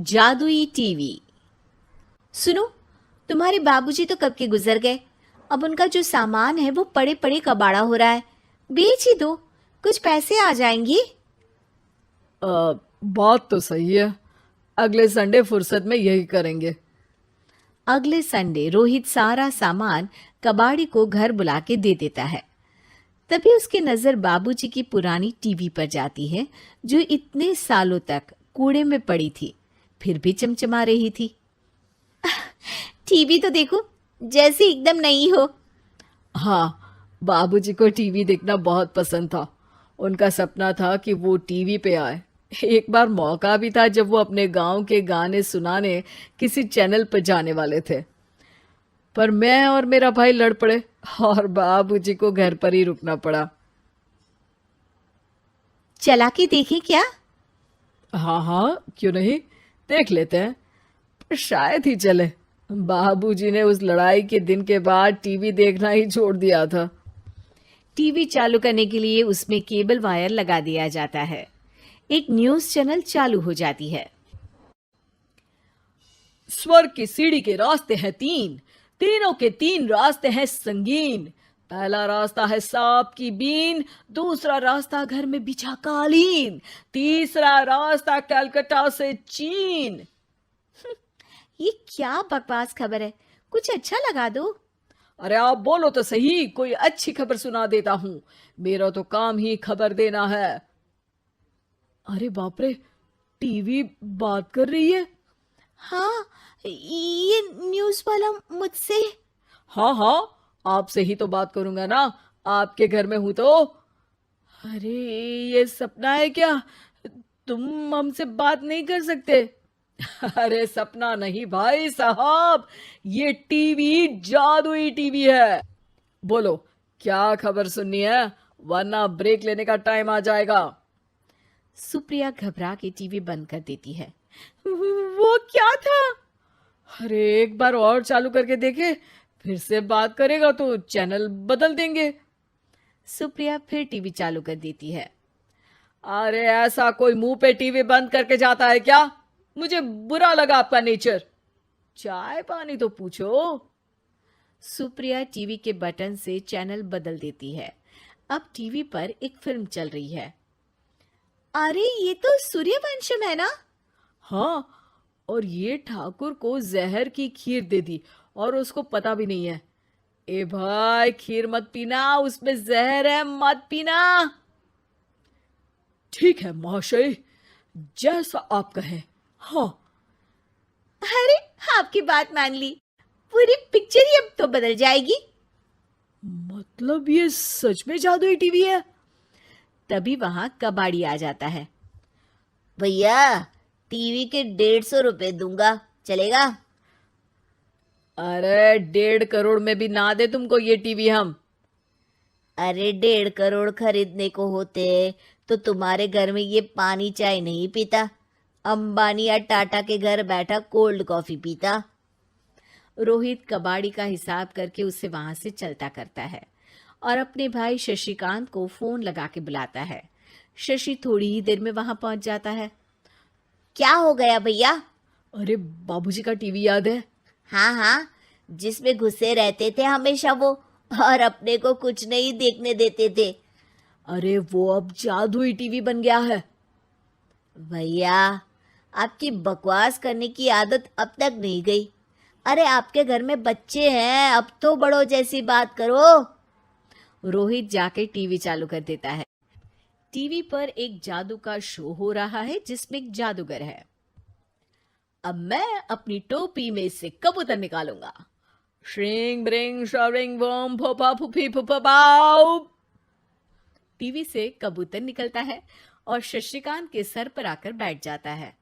जादुई टीवी। सुनो, तुम्हारे बाबूजी तो कब के गुजर गए। अब उनका जो सामान है वो पड़े पड़े कबाड़ा हो रहा है। बेच ही दो, कुछ पैसे आ जाएंगी। बात तो सही है। अगले संडे फुर्सत में यही करेंगे। अगले संडे रोहित सारा सामान कबाड़ी को घर बुला के दे देता है। तभी उसकी नजर बाबूजी की पुरानी टीवी पर जाती है, जो इतने सालों तक कूड़े में पड़ी थी, फिर भी चमचमा रही थी। टीवी तो देखो, जैसे एकदम नई हो। हाँ, बाबूजी को टीवी देखना बहुत पसंद था। उनका सपना था कि वो टीवी पे आए। एक बार मौका भी था जब वो अपने गांव के गाने सुनाने किसी चैनल पर जाने वाले थे, पर मैं और मेरा भाई लड़ पड़े और बाबूजी को घर पर ही रुकना पड़ा। चला के देखें क्या? हाँ हाँ, क्यों नहीं, देख लेते हैं। पर शायद ही चले। बाबूजी ने उस लड़ाई के दिन के बाद टीवी देखना ही छोड़ दिया था। टीवी चालू करने के लिए उसमें केबल वायर लगा दिया जाता है। एक न्यूज चैनल चालू हो जाती है। स्वर्ग की सीढ़ी के रास्ते हैं तीन, तीनों के तीन रास्ते हैं संगीन। पहला रास्ता है सांप की बीन, दूसरा रास्ता घर में बिछा कालीन, तीसरा रास्ता कलकत्ता से चीन। ये क्या बकवास खबर है, कुछ अच्छा लगा दो। अरे आप बोलो तो सही, कोई अच्छी खबर सुना देता हूं। मेरा तो काम ही खबर देना है। अरे बाप रे, टीवी बात कर रही है। हाँ, ये न्यूज वाला मुझसे। हाँ हाँ, आपसे ही तो बात करूंगा ना, आपके घर में हूं तो। अरे, ये सपना है क्या? तुम हमसे बात नहीं कर सकते? अरे सपना नहीं भाई साहब, ये टीवी जादुई टीवी है। बोलो, क्या खबर सुननी है, वरना ब्रेक लेने का टाइम आ जाएगा। सुप्रिया घबरा के टीवी बंद कर देती है। वो क्या था? अरे एक बार और चालू करके देखे, फिर से बात करेगा तो चैनल बदल देंगे। सुप्रिया फिर टीवी चालू कर देती है। अरे ऐसा कोई मुंह पे टीवी बंद करके जाता है क्या? मुझे बुरा लगा आपका नेचर। चाय पानी तो पूछो। सुप्रिया टीवी के बटन से चैनल बदल देती है। अब टीवी पर एक फिल्म चल रही है। अरे ये तो सूर्यवंशम है ना? हाँ, और ये ठाकुर को जहर की खीर दे दी और उसको पता भी नहीं है। ए भाई, खीर मत पीना, उसमें जहर है, मत पीना। ठीक है महाशय, जैसा आप कहें। हाँ। अरे, आपकी बात मान ली, पूरी पिक्चर ही अब तो बदल जाएगी। मतलब ये सच में जादुई टीवी है? तभी वहां कबाड़ी आ जाता है। भैया, टीवी के 150 रुपए दूंगा, चलेगा? अरे 1.5 करोड़ में भी ना दे तुमको ये टीवी हम। अरे 1.5 करोड़ खरीदने को होते तो तुम्हारे घर में ये पानी चाय नहीं पीता, अंबानी या टाटा के घर बैठा कोल्ड कॉफी पीता। रोहित कबाड़ी का हिसाब करके उसे वहां से चलता करता है और अपने भाई शशिकांत को फोन लगा के बुलाता है। शशि थोड़ी ही देर में वहां पहुंच जाता है। क्या हो गया भैया? अरे बाबूजी का टीवी याद है? हाँ हाँ, जिसमें घुसे रहते थे हमेशा वो, और अपने को कुछ नहीं देखने देते थे। अरे वो अब जादुई टीवी बन गया है। भैया, आपकी बकवास करने की आदत अब तक नहीं गई। अरे आपके घर में बच्चे हैं, अब तो बड़ों जैसी बात करो। रोहित जाके टीवी चालू कर देता है। टीवी पर एक जादू का शो हो रहा है जिसमें एक जादूगर है। अब मैं अपनी टोपी में से कबूतर निकालूंगा। श्रिंग ब्रिंग शरिंग बम फोपा फुफी फुफा बाउ। टीवी से कबूतर निकलता है और शशिकांत के सर पर आकर बैठ जाता है।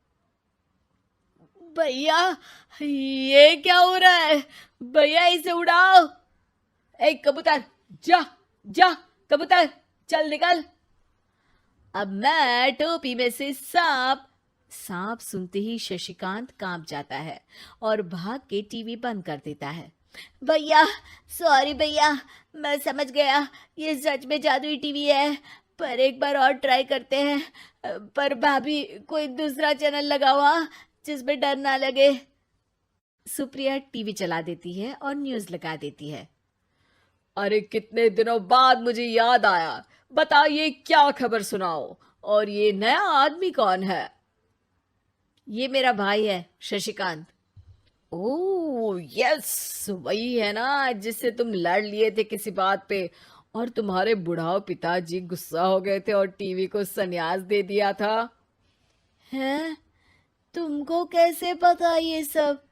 भैया, ये क्या हो रहा है? भैया इसे उड़ाओ। ए कबूतर, जा जा, कबूतर चल निकल। अब मैं टोपी में से सांप। सांप सुनते ही शशिकांत कांप जाता है और भाग के टीवी बंद कर देता है। भैया, सॉरी भैया, मैं समझ गया ये सच में जादुई टीवी है, पर एक बार और ट्राई करते हैं। पर भाभी, कोई दूसरा चैनल लगाओ। हाँ, जिसमें डर ना लगे। सुप्रिया टीवी चला देती है और न्यूज लगा देती है। अरे कितने दिनों बाद मुझे याद आया, बताइए क्या खबर सुनाओ। और ये नया आदमी कौन है? ये मेरा भाई है शशिकांत। ओह यस, वही है ना जिससे तुम लड़ लिए थे किसी बात पे, और तुम्हारे बुढ़ाओ पिताजी गुस्सा हो गए थे और टीवी को संन्यास दे दिया था। हैं? तुमको कैसे पता ये सब?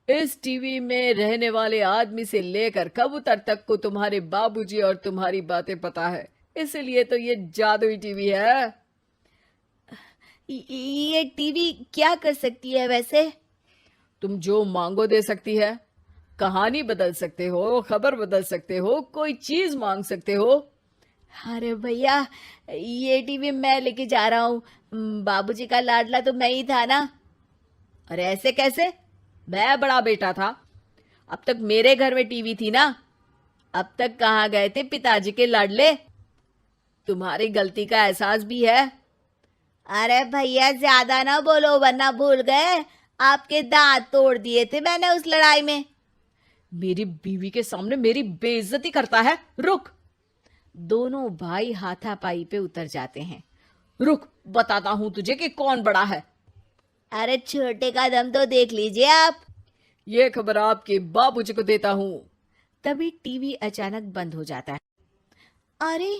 इस टीवी में रहने वाले आदमी से लेकर कबूतर तक को तुम्हारे बाबूजी और तुम्हारी बातें पता है, इसलिए तो ये जादुई टीवी है। ये टीवी क्या कर सकती है वैसे? तुम जो मांगो दे सकती है। कहानी बदल सकते हो, खबर बदल सकते हो, कोई चीज मांग सकते हो। अरे भैया, ये टीवी मैं लेके जा रहा हूँ। बाबूजी का लाडला तो मैं ही था ना। अरे ऐसे कैसे? मैं बड़ा बेटा था, अब तक मेरे घर में टीवी थी ना। अब तक कहाँ गए थे पिताजी के लाडले? तुम्हारी गलती का एहसास भी है। अरे भैया, ज्यादा ना बोलो वरना भूल गए आपके दांत तोड़ दिए थे मैंने उस लड़ाई में। मेरी बीवी के सामने मेरी बेइज्जती करता है। रुक। दोनों भाई हाथापाई पे उतर जाते हैं। रुक, बताता हूं तुझे कि कौन बड़ा है। अरे छोटे का दम तो देख लीजिए आप। ये खबर आपके बाबूजी को देता हूं। तभी टीवी अचानक बंद हो जाता है। अरे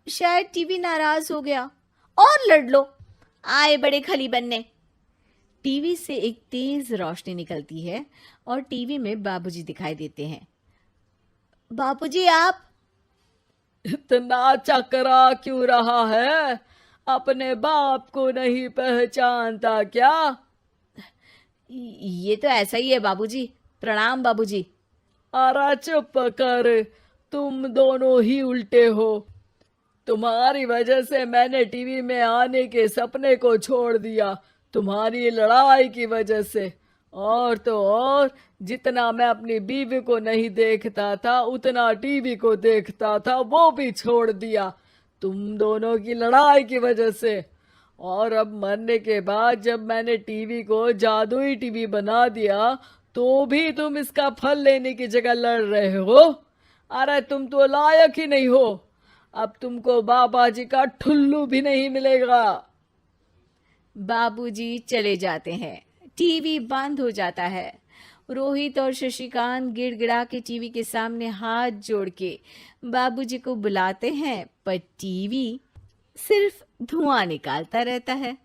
शायद टीवी नाराज हो गया। और लड़ लो, आए बड़े खली बनने। टीवी से एक तेज रोशनी निकलती है और टीवी में बाबूजी दिखाई देते हैं। बापूजी आप? इतना चकरा क्यों रहा है? अपने बाप को नहीं पहचानता क्या? ये तो ऐसा ही है बाबूजी। प्रणाम बाबूजी। अरे चुप कर, तुम दोनों ही उल्टे हो। तुम्हारी वजह से मैंने टीवी में आने के सपने को छोड़ दिया, तुम्हारी लड़ाई की वजह से। और तो और, जितना मैं अपनी बीवी को नहीं देखता था उतना टीवी को देखता था, वो भी छोड़ दिया तुम दोनों की लड़ाई की वजह से। और अब मरने के बाद जब मैंने टीवी को जादुई टीवी बना दिया तो भी तुम इसका फल लेने की जगह लड़ रहे हो। अरे तुम तो लायक ही नहीं हो। अब तुमको बाबा जी का ठुल्लू भी नहीं मिलेगा। बाबूजी चले जाते हैं। टीवी बंद हो जाता है। रोहित और शशिकांत गिड़गिड़ा के टीवी के सामने हाथ जोड़ के बाबूजी को बुलाते हैं, पर टीवी सिर्फ धुआं निकालता रहता है।